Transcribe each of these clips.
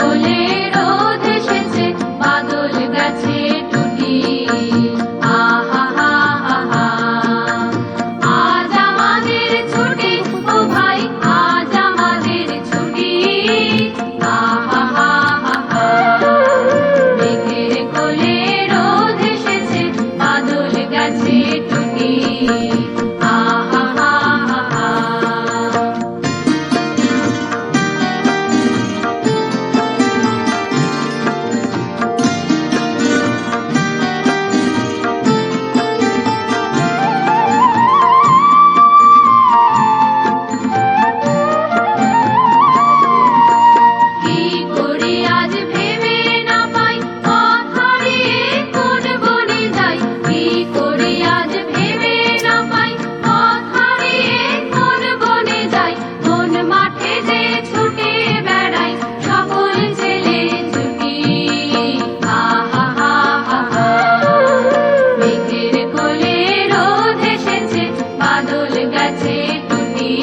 কোলে রোদ এসেছে, বাদল গেছে টুটি। আহা হা হা হা, আজ আমাদের ছুটি, ও ভাই আজ আমাদের ছুটি। আহা হা হা হা, মেঘের কোলে রোদ এসেছে, বাদল গেছে টুটি। আহা হা হা হা। কি করি আজ ভেবে না পাই, পথ হারিয়ে কোন বনে যাই। কি করি আজ ভেবে না পাই, পথ হারিয়ে কোন বনে যাই। কোন মাঠে যে ছুটে বেড়াই, সকল ছেলে ছুটি। আহা হা হা হা, মেঘের কোলে রোদ এসেছে, বাদল গেছে টুটি।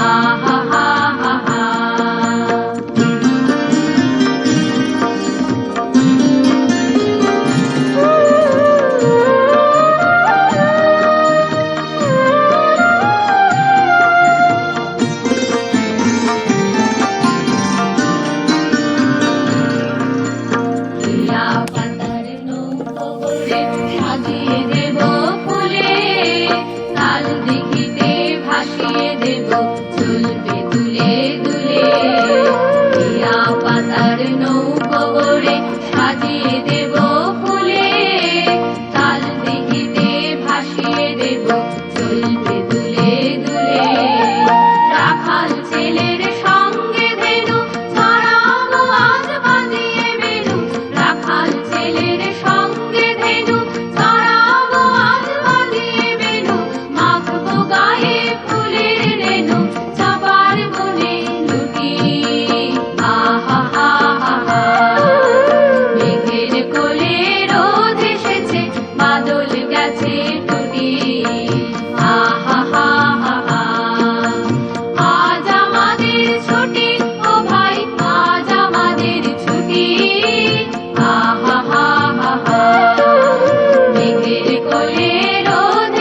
আহা হা হা হা। টিয়া পাতার নৌকো করে সাজিয়ে দেব ফুলে, কাল দিঘিতে ভাসিয়ে দেব চলবে দুলে দুলে। টিয়া পাতার নৌকো করে সাজিয়ে